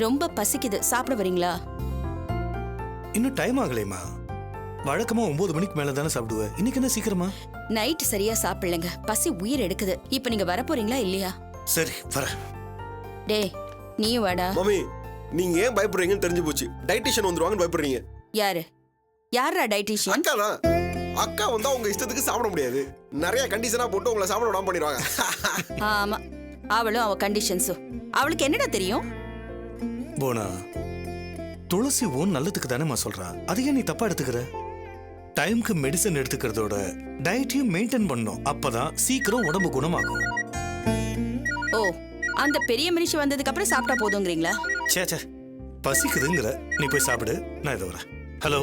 ரொம்ப பசிக்குது, சாப்பிட வரீங்களா? இன்னும் டைம் ஆகலையம்மா. வழக்கமா 9 மணிக்கு மேல தானே சாப்பிடுவேன். இன்னைக்கு என்ன சீக்கிரமா? நைட் சரியா சாப்பிடலங்க, பசி உயிர் எடுக்குது. இப்ப நீங்க வர போறீங்களா இல்லையா? சரி வரேன். டேய் நீயும் வாடா. மம்மி நீங்க ஏன் பயப்படுறீங்கன்னு தெரிஞ்சு போச்சு. டைட்டிஷியன் வந்துருவாங்கன்னு பயப்படுறீங்க. யாரு யாரா டைட்டிஷியன்? அக்கா தான். அக்கா வந்தா உங்க இஷ்டத்துக்கு சாப்பிட முடியாது. நிறைய கண்டிஷனா போட்டு உங்களை சாப்பிட விடாம பண்ணிடுவாங்க. ஆமா, அவளும் அவ கண்டிஷன்ஸும். அவளுக்கு என்னடா தெரியும்? போனா துளசி ஓன் நல்லதுக்கு தானேம்மா சொல்றா. அதையே நீ தப்பா எடுத்துக்கிற? டைம்க்கு மெடிசன் எடுத்துக்கிறதோட டயட்டையும் மெயின்டைன் பண்ணணும். அப்பதான் சீக்கிரம் உடம்பு குணமாகும். ஓ, அந்த பெரிய மனுஷன் வந்ததுக்கு அப்புறம் சாப்பிட்டா போதுங்கிறீங்களா? சே பசிக்குதுங்கிற, நீ போய் சாப்பிடு, நான் இதை வரேன். ஹலோ,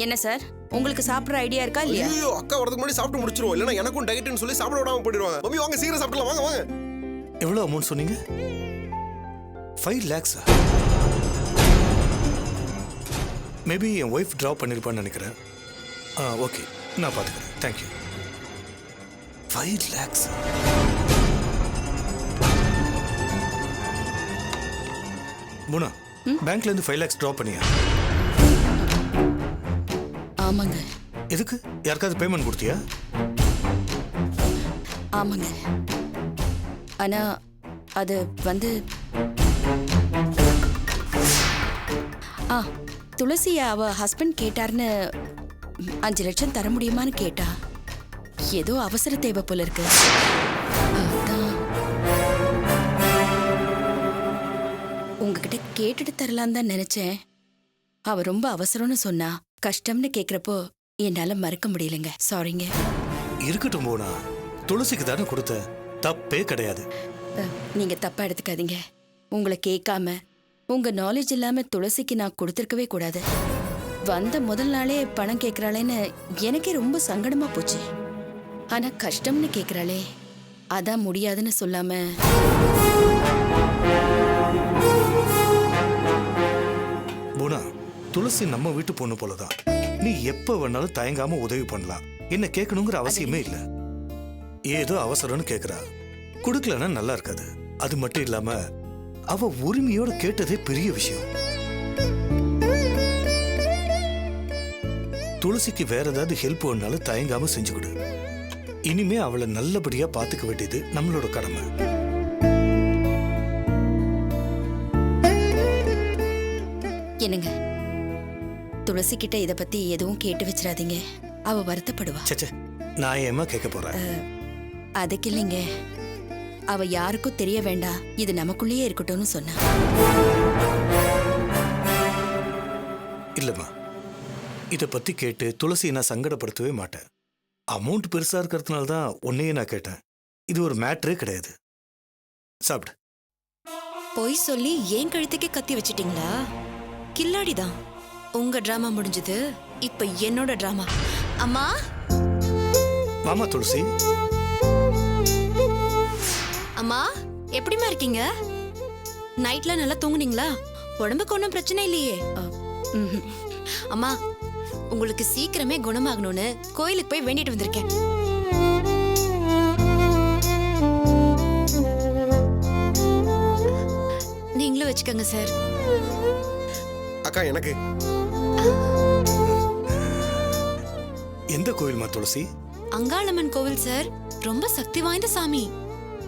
என்ன சார், உங்களுக்கு சாப்பிடுற ஐடியா இருக்கா இல்லையா? ஐயோ, அக்கா வரதுக்கு முன்னாடி சாப்பிட்டு முடிச்சிருவோம். இல்லைன்னா எனக்கும் டயட்னு சொல்லி சாப்பிட விடாம போயிடுவாங்க. மம்மி வாங்க சீக்கிரம் சாப்பிடலாம். வாங்க வாங்க. எவ்வளவு அமௌண்ட் சொன்னீங்க? 5 lakhs. மேபி என் ஒய்ஃப் ட்ராப் பண்ணிருப்பான்னு நினைக்கிறேன். ஓகே, நான் பார்த்துக்கிறேன். தேங்க்யூ. 5 lakhs. முனா, பேங்க்ல இருந்து 5 lakhs ட்ராப் பண்ணியா? ஆமாங்க. எதுக்கு? யாருக்காவது பேமெண்ட் கொடுத்தியா? ஆமாங்க. ஆனா அது வந்து துளசி அவ ஹஸ்பண்ட் கேட்டார்னு 5 லட்சம் தர முடியுமான்னு கேட்டா. ஏதோ அவசர தேவை போல இருக்கு. அதான் உங்ககிட்ட கேட்டுட்டு தரலாம் தான் நினைச்சேன். அவ ரொம்ப அவசரம்னு சொன்னா. கஷ்டம்னு கேக்குறப்போ என்னால மறக்க முடியலங்க. சாரிங்க. இருக்கட்டும் போனா, துளசிக்கு தானே கொடுத்த, தப்பே கிடையாது. நீங்க தப்பா எடுத்துக்காதீங்க. உங்களை கேட்காம உங்க நாலேஜ் இல்லாம துளசிக்கு நான் கொடுத்துருக்கவே கூடாது. வந்த முதல் நாளே பணம் கேட்கறாளேன்னு எனக்கே ரொம்ப சங்கடமா போச்சு. ஆனா கஷ்டம்னு கேட்கறாளே, அதான் முடியாதுன்னு சொல்லாம. போனா, துளசி நம்ம வீட்டு பொண்ணு போலதான். நீ எப்ப வேணாலும் தயங்காம உதவி பண்ணலாம். என்ன கேட்கணுங்கிற அவசியமே இல்ல. ஏதோ அவசரம்னு கேக்குறா, கொடுக்கலன்னா நல்லா இருக்காது. அது மட்டும் இல்லாம அவ உரிமையோட கேட்டதே பெரிய விஷயம். துளசிக்கு வேற ஏதாவது ஹெல்ப் வேணாலும் தயங்காம செஞ்சு கொடு. இனிமே அவளை நல்லபடியா பாத்துக்க வேண்டியது நம்மளோட கடமை. என்னங்க, துளசி கிட்ட இத பத்தி எதுவும் கேட்டு வச்சிடாதீங்க. அவ வருத்தப்படுவா. சச்சே, நான் ஏமா கேட்க போறேன்? அதுக்கு இல்லைங்க, அவ யாருக்கும் தெரிய வேண்டாம், இது நமக்குள்ளேயே இருக்கட்டும்னு சொன்னா. இல்லம்மா, இத பத்தி கேட்டு துளசியை நான் சங்கடப்படுத்தவே மாட்டேன். அமௌண்ட் பெருசா இருக்கிறதுனால தான் உன்னையே நான் கேட்டேன். இது ஒரு மேட்டரே கிடையாது. சாப்பிடு. பொய் சொல்லி ஏன் கழுத்துக்கே கத்தி வச்சிட்டீங்களா? கில்லாடிதான். உங்க டிராமா முடிஞ்சது, இப்ப என்னோட டிராமா. அம்மா, வாமா துளசி. அம்மா எப்படிமா இருக்கீங்க? நைட்ல நல்லா தூங்குனீங்களா? உடம்புக்கு ஒன்றும் பிரச்சனை இல்லையே? அம்மா, உங்களுக்கு சீக்கிரமே குணமாகணும்னு கோயிலுக்கு போய் வேண்டிட்டு வந்திருக்கேன். நீங்களும் வச்சுக்கோங்க சார். அக்கா எனக்கு எந்த கோயில்மா துளசி? அங்காளம்மன் கோவில் சார். ரொம்ப சக்தி வாய்ந்த சாமி.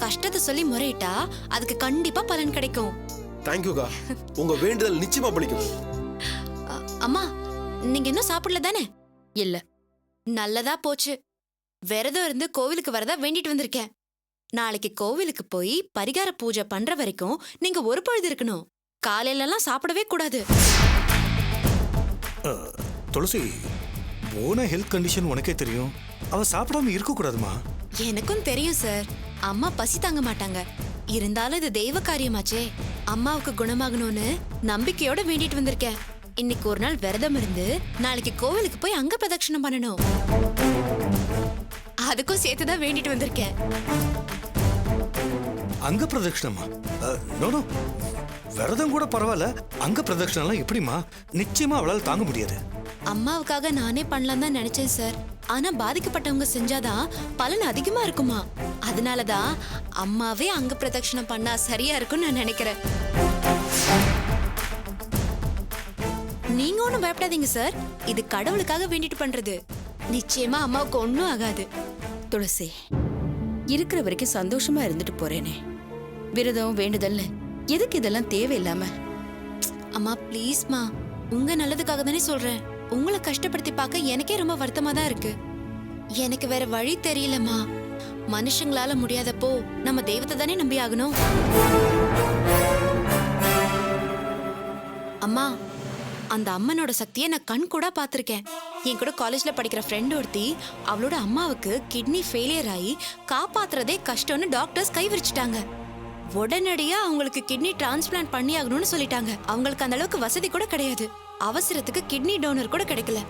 கஷ்டத்தை சொல்லி முறையிட்டா அதுக்கு கண்டிப்பா பலன் கிடைக்கும். தேங்க்யூக்கா. உங்க வேண்டுதல் நிச்சயமா பலிக்கும். அம்மா, நீங்க இன்னும் சாப்பிடல தானே? இல்ல. நல்லதா போச்சு. விரதம் இருந்து கோவிலுக்கு வரதா வேண்டிட்டு வந்திருக்கேன். நாளைக்கு கோவிலுக்கு போய் பரிகார பூஜை பண்ற வரைக்கும் நீங்க ஒரு பொழுது இருக்கணும். காலையில எல்லாம் சாப்பிடவே கூடாது. துளசி, போன ஹெல்த் கண்டிஷன் உனக்கே தெரியும். அவ சாப்பிடாம இருக்க கூடாதுமா. எனக்கும் தெரியும் சார். அம்மா பசி தாங்க மாட்டாங்க. இருந்தாலும் இது தெய்வ காரியமாச்சே. அம்மாவுக்கு குணமாகணும்னு நம்பிக்கையோட வேண்டிட்டு வந்திருக்கேன். இன்னைக்கு ஒரு நாள் விரதம் இருந்து நாளைக்கு கோவிலுக்கு போய் அங்க பிரதட்சணம் பண்ணணும். அதுக்கும் சேர்த்துதான் வேண்டிட்டு வந்திருக்கேன். அங்க பிரதட்சணமா? நோ, விரதம் கூட பரவாயில்ல. அங்க பிரதட்சணம் எப்படிமா? நிச்சயமா அவளால் தாங்க முடியாது. அம்மாவுக்காக நானே பண்ணலாம் தான் நினைச்சேன் சார். ஆனா பாதிக்கப்பட்டவங்க செஞ்சாதான் பலன் அதிகமா இருக்குமா. அதனாலதான் அம்மாவே அங்க பிரதட்சணம் பண்ணா சரியா இருக்கும்னு நான் நினைக்கிறேன். நீங்க ஒண்ணும் பயப்படாதீங்க சார். இது கடவுளுக்காக வேண்டிட்டு பண்றது. நிச்சயமா அம்மாவுக்கு ஒண்ணும் ஆகாது. துளசி, இருக்கிற வரைக்கும் சந்தோஷமா இருந்துட்டு போறேனே. விரதம் வேண்டுதல்னு எதுக்கு இதெல்லாம் தேவையில்லாம? அம்மா ப்ளீஸ்மா, உங்க நல்லதுக்காக தானே சொல்றேன். உங்களை கஷ்டப்படுத்தி பார்க்க எனக்கே ரொம்ப வருத்தமா தான் இருக்கு. எனக்கு வேற வழி தெரியலம்மா. மனுஷங்களால முடியாதப்போ நம்ம தெய்வத்தை தானே நம்பி ஆகணும். அம்மா, அந்த அம்மனோட சக்தியை நான் கண் கூட பாத்திருக்கேன். என் கூட காலேஜ்ல படிக்கிற ஃப்ரெண்ட் ஒருத்தி, அவளோட அம்மாவுக்கு கிட்னி ஃபெயிலியர் ஆகி காப்பாத்துறதே கஷ்டம்னு டாக்டர்ஸ் கை விரிச்சிட்டாங்க. உடனடியா அவங்களுக்கு கிட்னி டிரான்ஸ்பிளான்ட் பண்ணி ஆகணும்னு சொல்லிட்டாங்க. அவங்களுக்கு அந்த அளவுக்கு வசதி கூட கிடையாது. அவசரத்துக்கு கிட்னி டோனர் கூட கிடைக்கல.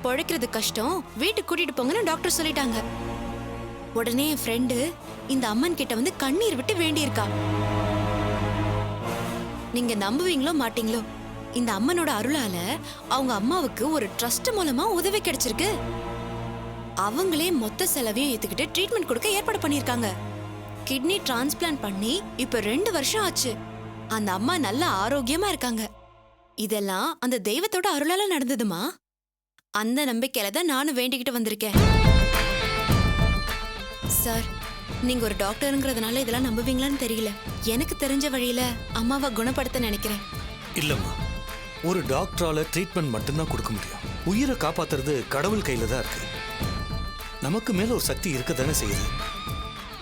பொழைக்கிறது கஷ்டம், வீட்டுக்கு கூட்டிட்டு போங்கன்னு டாக்டர் சொல்லிட்டாங்க. உடனே என் ஃப்ரெண்டு இந்த அம்மன் கிட்ட வந்து கண்ணீர் விட்டு வேண்டியிருக்கா. நீங்க நம்புவீங்களோ மாட்டீங்களோ, இந்த அம்மனோட அருளால அவங்க அம்மாவுக்கு ஒரு ட்ரஸ்ட் மூலமா உதவி கிடைச்சிருக்கு. அவங்களே மொத்த செலவையும் ஏத்துக்கிட்டு ட்ரீட்மெண்ட் கொடுக்க ஏற்பாடு பண்ணிருக்காங்க. கிட்னி டிரான்ஸ்பிளான்ட் பண்ணி இப்ப 2 வருஷம் ஆச்சு. அந்த அம்மா நல்ல ஆரோக்கியமா இருக்காங்க. இதெல்லாம் அந்த தெய்வத்தோட அருளால நடந்ததுமா. அந்த நம்பிக்கையில தான் நானும் வேண்டிக்கிட்டு வந்திருக்கேன். சார், நீங்க ஒரு டாக்டருங்கிறதுனால இதெல்லாம் நம்புவீங்களான்னு தெரியல. எனக்கு தெரிஞ்ச வழியில அம்மாவை குணப்படுத்த நினைக்கிறேன். இல்லம்மா, ஒரு டாக்டரால ட்ரீட்மெண்ட் மட்டும்தான் கொடுக்க முடியும். உயிரை காப்பாத்துறது கடவுள் கையில தான் இருக்கு. நமக்கு மேல ஒரு சக்தி இருக்க தானே செய்யுது.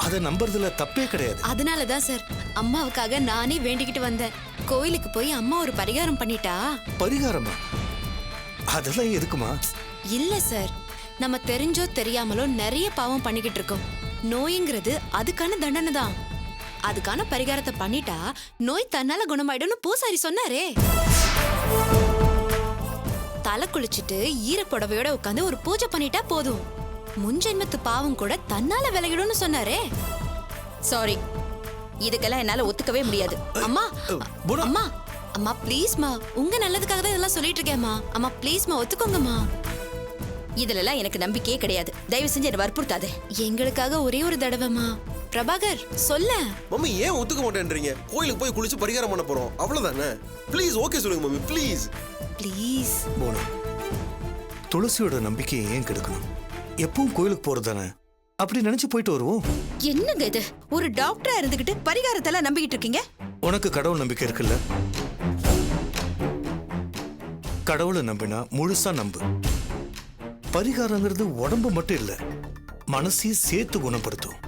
அதை நம்புறதுல தப்பே கிடையாது. அதனாலதான் சார் அம்மாவுக்காக நானே வேண்டிக்கிட்டு வந்தேன். கோயிலுக்கு போய் அம்மா ஒரு பரிகாரம் பண்ணிட்டா. பரிகாரமா? அதெல்லாம் எதுக்குமா? இல்ல சார், நம்ம தெரிஞ்சோ தெரியாமலோ நிறைய பாவம் பண்ணிக்கிட்டு இருக்கோம். நோய்ங்கிறது அதுக்கான தண்டனை தான். அதுக்கான பரிகாரத்தை பண்ணிட்டா நோய் தன்னால குணமாயிடும்னு பூசாரி சொன்னாரே. தலை குளிச்சுட்டு ஈரப்புடவையோட உட்காந்து ஒரு பூஜை பண்ணிட்டா போதும், முன்ஜென்மத்து பாவம் கூட தன்னால விலகிடும்னு சொன்னாரே. சாரி, இதுக்கெல்லாம் என்னால ஒத்துக்கவே முடியாது. அம்மா புனா. அம்மா அம்மா ப்ளீஸ்மா, உங்க நல்லதுக்காக தான் இதெல்லாம் சொல்லிட்டு இருக்கேம்மா. அம்மா ப்ளீஸ்மா ஒத்துக்கோங்கம்மா. இதுலலாம் எனக்கு நம்பிக்கையே கிடையாது. தயவு செஞ்சு என்ன வற்புறுத்தாதே. எங்களுக்காக ஒரே ஒரு தடவைமா. பிரபாகர் சொல்ல. மம்மி ஏன் ஒத்துக்க மாட்டேன்றீங்க? கோயிலுக்கு போய் குளிச்சு பரிகாரம் பண்ண போறோம், அவ்வளவுதானே. ப்ளீஸ் ஓகே சொல்லுங்க மம்மி, ப்ளீஸ் ப்ளீஸ். போனா, துளசியோட நம்பிக்கையை ஏன் கெடுக்கணும்? எப்பவும் கோயிலுக்கு போறதானே, அப்படி நினைச்சு போயிட்டு வருவோம். என்னங்க இது? ஒரு டாக்டரா இருந்துகிட்டு பரிகாரத்தெல்லாம் நம்பிக்கிட்டு இருக்கீங்க? உனக்கு கடவுள் நம்பிக்கை இருக்குல்ல? கடவுளை நம்பினா முழுசா நம்பு. பரிகாரங்கிறது உடம்பு மட்டும் இல்ல, மனசையும் சேர்த்து குணப்படுத்தும்.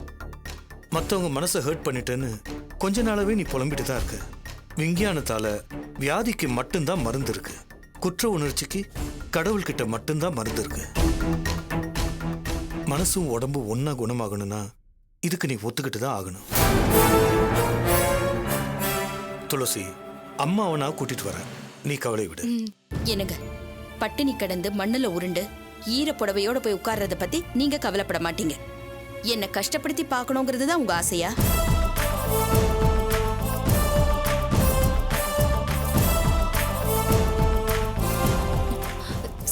மற்றவங்க மனசை ஹர்ட் பண்ணிட்டேன்னு கொஞ்ச நாளாவே நீ புலம்பிட்டு தான் இருக்க. விஞ்ஞானத்தால வியாதிக்கு மட்டும்தான் மருந்து இருக்கு. குற்ற உணர்ச்சிக்கு கடவுள்கிட்ட மட்டும்தான் மருந்து இருக்கு. மனசும் உடம்பு ஒன்னா குணமாகணும்னா இதுக்கு நீ ஒத்துக்கிட்டு தான் ஆகணும். துளசி, அம்மாவை நான் கூட்டிட்டு வரேன், நீ கவலை விடு. என்னங்க, பட்டினி கடந்து மண்ணுல உருண்டு ஈர புடவையோட போய் உட்கார்றத பத்தி நீங்க கவலைப்பட மாட்டீங்க. என்ன கஷ்டப்படுத்தி பார்க்கணுங்கிறது தான் உங்க ஆசையா?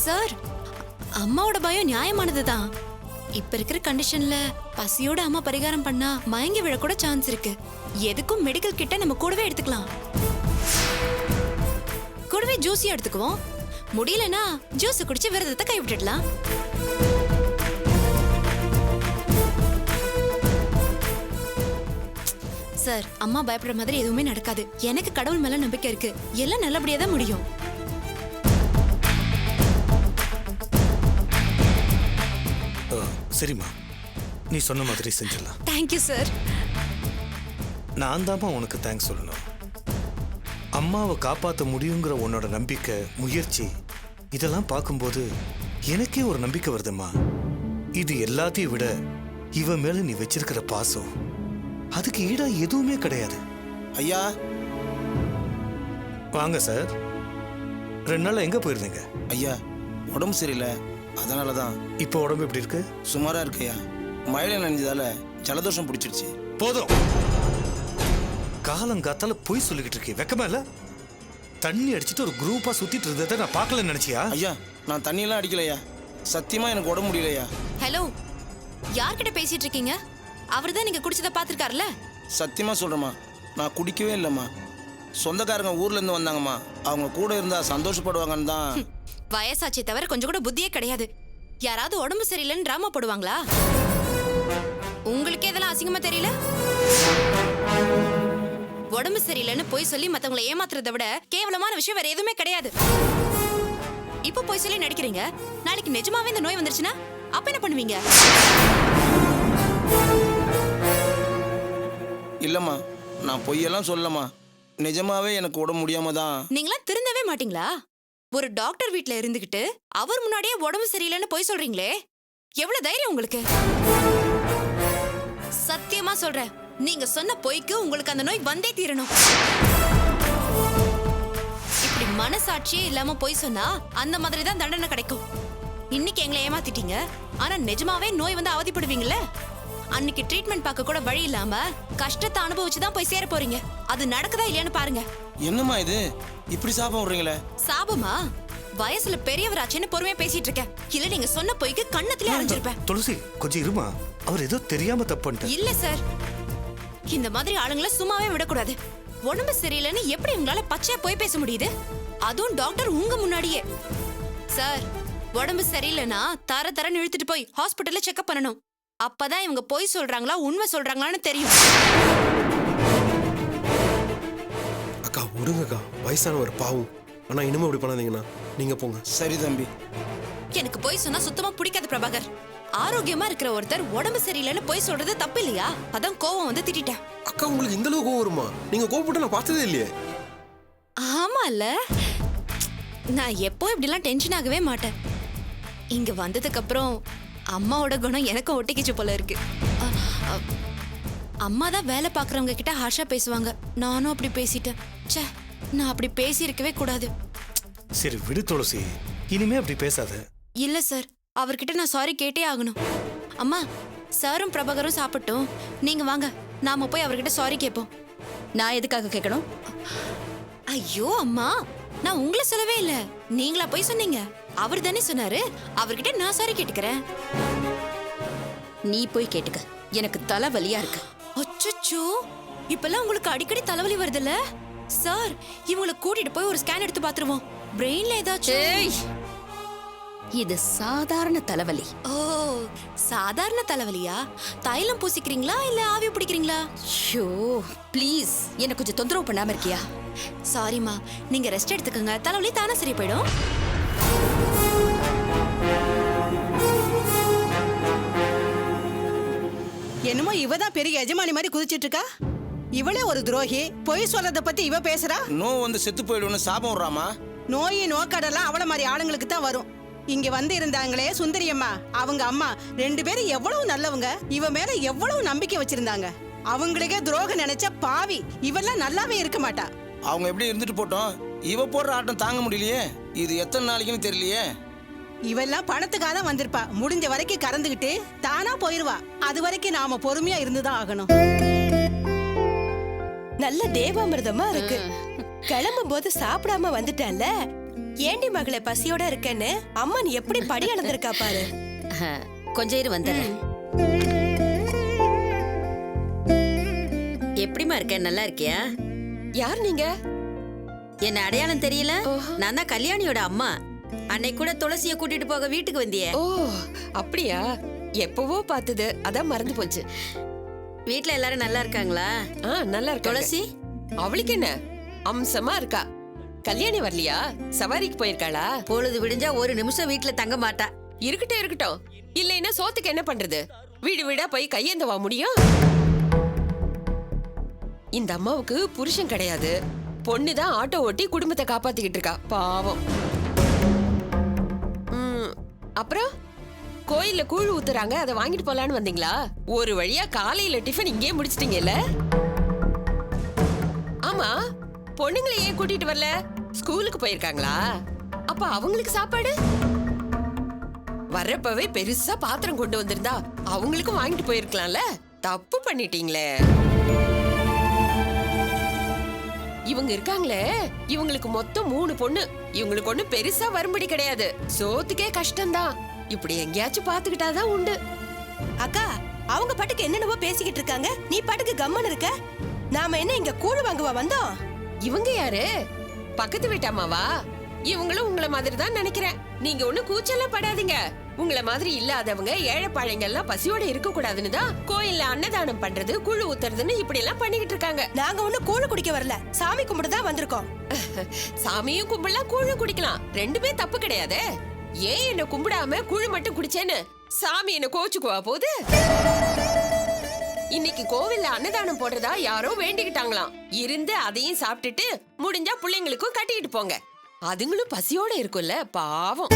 சார், அம்மாவோட பயம் நியாயமானதுதான். இப்ப இருக்கிற கண்டிஷன்ல பசியோட அம்மா பரிகாரம் பண்ணா மயங்கி விழ கூட சான்ஸ் இருக்கு. எதுக்கும் மெடிக்கல் கிட்ட நம்ம கூடவே எடுத்துக்கலாம். கூடவே ஜூஸியா எடுத்துக்குவோம். முடியலனா ஜூஸ் குடிச்சு விரதத்தை கைவிட்டுடலாம். சார், அம்மா பயப்படுற மாதிரி எதுவுமே நடக்காது. எனக்கு கடவுள் மேல நம்பிக்கை இருக்கு. எல்லாம் நல்லபடியா தான் முடியும். சரிம்மா, நீ சொன்ன மாதிரி செஞ்சிடலாம். Thank you sir. நான் தாம்மா உனக்கு தேங்க்ஸ் சொல்லணும். அம்மாவை காப்பாற்ற முடியுங்கிற உன்னோட நம்பிக்கை, முயற்சி, இதெல்லாம் பார்க்கும்போது எனக்கே ஒரு நம்பிக்கை வருதும்மா. இது எல்லாத்தையும் விட இவ மேல நீ வச்சிருக்கிற பாசம், அதுக்கு ஈடா எதுவுமே கிடையாது. ஐயா. வாங்க சார். 2 நாள் எங்க போயிருந்தீங்க? ஐயா, உடம்பு சரியில்லை, அதனால தான். இப்போ உடம்பு எப்படி இருக்கு? சுமாரா இருக்கையா. மழையில நனைஞ்சதால ஜலதோஷம் பிடிச்சிருச்சு. போதும். காலங்காத்தால போய் சொல்லிக்கிட்டு இருக்கே, வெக்கமா இல்ல? தண்ணி அடிச்சுட்டு ஒரு குரூப்பா சுத்திட்டு இருந்ததை நான் பார்க்கலன்னு நினைச்சியா? ஐயா, நான் தண்ணியெல்லாம் அடிக்கலையா. சத்தியமா எனக்கு உடம்பு முடியலையா. ஹலோ, யார்கிட்ட பேசிட்டு இருக்கீங்க? அவர் தான் நீங்க குடிச்சதை பார்த்திருக்காருல்ல. சத்தியமா சொல்றேம்மா, நான் குடிக்கவே இல்லைம்மா. சொந்தக்காரங்க ஊர்ல இருந்து வந்தாங்கம்மா. அவங்க கூட இருந்தா சந்தோஷப்படுவாங்கன்னு தான். வயசாச்சே தவிர கொஞ்சம் கூட புத்தியே கிடையாது. யாராவது உடம்பு சரியில்லைன்னு டிராமா போடுவாங்களா? உங்களுக்கே இதெல்லாம் அசிங்கமா தெரியல? உடம்பு சரியில்லைன்னு போய் சொல்லி மத்தவங்களை ஏமாத்துறதை விட கேவலமான விஷயம் வேற எதுவுமே கிடையாது. இப்ப போய் சொல்லி நடிக்கிறீங்க, நாளைக்கு நிஜமாவே இந்த நோய் வந்துருச்சுன்னா அப்ப என்ன பண்ணுவீங்க? இல்லம்மா, நான் பொய்யெல்லாம் சொல்லம்மா. நிஜமாவே எனக்கு உடம்பு முடியாம தான். நீங்களாம் திருந்தவே மாட்டீங்களா? ஒரு டாக்டர் வீட்ல இருந்துகிட்டு அவர் முன்னாடியே உடம்பு சரியில்லைன்னு போய் சொல்றீங்களே, எவ்வளவு தைரியம் உங்களுக்கு? சத்தியமா சொல்றேன், நீங்க சொன்ன பொய்க்கு உங்களுக்கு அந்த நோய் வந்தே தீரணும். இப்படி மனசாட்சியே இல்லாம பொய் சொன்னா அந்த மாதிரி தான் தண்டனை கிடைக்கும். இன்னைக்கு எங்களை ஏமாத்திட்டீங்க, ஆனா நிஜமாவே நோய் வந்து அவதிப்படுவீங்கல்ல. அன்னைக்கு ட்ரீட்மெண்ட் பார்க்க கூட வழி இல்லாம கஷ்டத்தை அனுபவிச்சுதான் போய் சேர போறீங்க. அது நடக்குதா இல்லையான்னு பாருங்க. என்னம்மா இது, இப்படி சாபம் விடுறீங்களே? சாபமா? வயசுல பெரியவராச்சேன்னு பொறுமையா பேசிட்டு இருக்கேன். இல்ல நீங்க சொன்ன பொய்க்கு கண்ணத்திலே அரைஞ்சிருப்பேன். துளசி கொஞ்சம் இருமா, அவர் ஏதோ தெரியாம தப்புன்ட்டு. இல்ல சார், இந்த மாதிரி ஆளுங்களை சும்மாவே விடக்கூடாது. உடம்பு சரியில்லைன்னு எப்படி உங்களால பச்சையா போய் பேச முடியுது? அதுவும் டாக்டர் உங்க முன்னாடியே. சார், உடம்பு சரியில்லைன்னா தரன்னு இழுத்துட்டு போய் ஹாஸ்பிட்டல்ல செக்அப் பண்ணணும். அப்பதான் இவங்க பொய் சொல்றாங்களா உண்மை சொல்றாங்களான்னு தெரியும். அக்கா விடுங்கக்கா, வயசானவர் பாவம். ஆனா இனிமே இப்படி பண்ணாதீங்கண்ணா, நீங்க போங்க. சரி தம்பி. எனக்கு பொய் சொன்னா சுத்தமா பிடிக்காது பிரபாகர். ஆரோக்கியமா இருக்கிற ஒருத்தர் உடம்பு சரியில்லைன்னு பொய் சொல்றது தப்பு இல்லையா? அதான் கோவம் வந்து திட்டிட்டேன். அக்கா உங்களுக்கு இந்த அளவுக்கு கோவம் வருமா? நீங்க கோவப்பட்டு நான் பார்த்ததே இல்லையே. ஆமா இல்ல, நான் எப்போ இப்படிலாம் டென்ஷன் ஆகவே மாட்டேன். இங்க வந்ததுக்கு அப்புறம் அம்மாவோட குணம் எனக்கும் ஒட்டிக்கிச்சு போல இருக்கு. அம்மா தான் வேலை பாக்குறவங்க கிட்ட ஹாஷா பேசுவாங்க, நானும் அப்படி பேசிட்டேன். ச்சே, நான் அப்படி பேசி இருக்கவே கூடாது. சரி விடு துளசி, இனிமே அப்படி பேசாத. இல்ல சார், அவர்கிட்ட நான் சாரி கேட்டே ஆகணும். அம்மா, சாரும் பிரபாகரும் சாப்பிட்டோம், நீங்க வாங்க நாம போய் அவர்கிட்ட சாரி கேட்போம். நான் எதுக்காக கேட்கணும்? ஐயோ அம்மா, நான் உங்களை சொல்லவே இல்ல, நீங்களா போய் சொன்னீங்க. அவர் தானே சொன்னாரு, அவர்கிட்ட நான் சாரி கேட்டுக்கிறேன். நீ போய் கேட்டுக்க, எனக்கு தலைவலியா இருக்கு. அச்சச்சோ, இப்பெல்லாம் உங்களுக்கு அடிக்கடி தலைவலி வருதுல்ல? சார், இவங்களை கூட்டிட்டு போய் ஒரு ஸ்கேன் எடுத்து பாத்துருவோம். பிரெயின்ல ஏதாச்சும். ஏய், இது சாதாரண தலைவலி. ஓ, சாதாரண தலைவலியா? தைலம் பூசிக்கிறீங்களா இல்ல ஆவி பிடிக்கிறீங்களா? ஷோ ப்ளீஸ், எனக்கு கொஞ்சம் தொந்தரவு பண்ணாம இருக்கியா? சாரிம்மா, நீங்க ரெஸ்ட் எடுத்துக்கங்க, தலைவலி தானே சரி போயிடும். என்னமோ இவதான் பெரிய எஜமானி மாதிரி குதிச்சிட்டு இருக்கா. இவளே ஒரு துரோகி. பொய் சொல்றத பத்தி இவ பேசுறா. நோ வந்து செத்து போயிடுன்னு சாபம் விடுறாமா. நோய் நோக்கடெல்லாம் அவள மாதிரி ஆளுங்களுக்கு தான் வரும். இங்க வந்து இருந்தாங்களே சுந்தரியம்மா, அவங்க அம்மா 2 பேரும் எவ்வளவு நல்லவங்க. இவ மேல எவ்வளவு நம்பிக்கை வச்சிருந்தாங்க. அவங்களுக்கே துரோகம் நினைச்ச பாவி. இவெல்லாம் நல்லாவே இருக்க மாட்டா. அவங்க எப்படி இருந்துட்டு போட்டோம், இவ போடுற ஆட்டம் தாங்க முடியலையே. இது எத்தனை நாளைக்குன்னு தெரியலையே. இவெல்லாம் பணத்துக்காக தான் வந்திருப்பா. முடிஞ்ச வரைக்கும் கறந்துகிட்டு தானா போயிருவா. அது வரைக்கும் நாம பொறுமையா இருந்துதான் ஆகணும். நல்ல தேவாமிர்தமா இருக்கு. கிளம்பும் போது சாப்பிடாம வந்துட்டான்ல. ஏண்டி மகளே பசியோட இருக்கேன்னு அம்மன் எப்படி படி அளந்திருக்கா பாரு. கொஞ்சம் இரு வந்துடுறேன். எப்படிமா இருக்க? நல்லா இருக்கியா? யார் நீங்க? என்ன அடையாளம் தெரியல? நான் தான் கல்யாணியோட அம்மா. அன்னைக்கு கூட துளசிய கூட்டிட்டு போக வீட்டுக்கு வந்தியே. ஓ அப்படியா? எப்பவோ பார்த்தது, அதான் மறந்து போச்சு. வீட்ல எல்லாரும் நல்லா இருக்காங்களா? நல்லா இருக்க. துளசி அவளுக்கு என்ன, அம்சமா இருக்கா. கல்யாணி வரலையா? சவாரிக்கு போயிருக்காளா? பொழுது விடிஞ்சா ஒரு நிமிஷம் வீட்ல தங்க மாட்டா. இருக்கட்டும் இருக்கட்டும். இல்லைன்னா சோத்துக்கு என்ன பண்றது? வீடு வீடா போய் கையேந்தவா முடியும்? இந்த அம்மாவுக்கு புருஷன் கிடையாது, பொண்ணுதான் ஆட்டோ ஓட்டி குடும்பத்தை காப்பாத்திக்கிட்டு இருக்கா. பாவம். அப்புறம் கோயில்ல கூழ் ஊத்துறாங்க, அதை வாங்கிட்டு போலான்னு வந்தீங்களா? ஒரு வழியா காலையில டிஃபன் இங்கே முடிச்சிட்டீங்கல்ல? ஆமா, பொண்ணுங்களை ஏன் கூட்டிட்டு வரல? ஸ்கூலுக்கு போயிருக்காங்களா? அப்ப அவங்களுக்கு சாப்பாடு வர்றப்பவே பெருசா பாத்திரம் கொண்டு வந்திருந்தா அவங்களுக்கும் வாங்கிட்டு போயிருக்கலாம்ல. தப்பு பண்ணிட்டீங்களே. இவங்க இருக்காங்களே, இவங்களுக்கு மொத்தம் 3 பொண்ணு. இவங்களுக்கு ஒண்ணு பெருசா வரும்படி கிடையாது. சோத்துக்கே கஷ்டம்தான். இப்படி எங்கேயாச்சும் பாத்துக்கிட்டாதான் உண்டு. அக்கா, அவங்க பாட்டுக்கு என்னென்னவோ பேசிக்கிட்டு இருக்காங்க, நீ பாட்டுக்கு கம்மன் இருக்க. நாம என்ன இங்க கூழ் வாங்குவா வந்தோம்? இவங்க யாரு? பக்கத்து வீட்டு அம்மாவா? இவங்களும் உங்கள மாதிரி தான் நினைக்கிறேன். நீங்க ஒண்ணு கூச்சலாம் படாதீங்க. உங்கள மாதிரி இல்லாதவங்க ஏழைப்பாழைங்க எல்லாம் பசியோட இருக்க கூடாதுன்னு தான் கோயில்ல அன்னதானம் பண்றது, கூழு ஊத்துறதுன்னு இப்படி எல்லாம் பண்ணிக்கிட்டு இருக்காங்க. நாங்க ஒண்ணு கூழு குடிக்க வரல, சாமி கும்பிட்டு தான் வந்திருக்கோம். சாமியும் கும்பிடலாம், கூழும் குடிக்கலாம், ரெண்டுமே தப்பு கிடையாது. ஏன் என்ன கும்பிடாம கூழு மட்டும் குடிச்சேன்னு சாமி என்ன கோச்சுக்குவா போகுது? இன்னைக்கு கோவில்ல அன்னதானம் போடுறதா யாரோ வேண்டிக்கிட்டாங்களாம். இருந்து அதையும் சாப்பிட்டுட்டு முடிஞ்சா பிள்ளைங்களுக்கும் கட்டிக்கிட்டு போங்க. அதுங்களும் பசியோட இருக்கும்ல, பாவம்.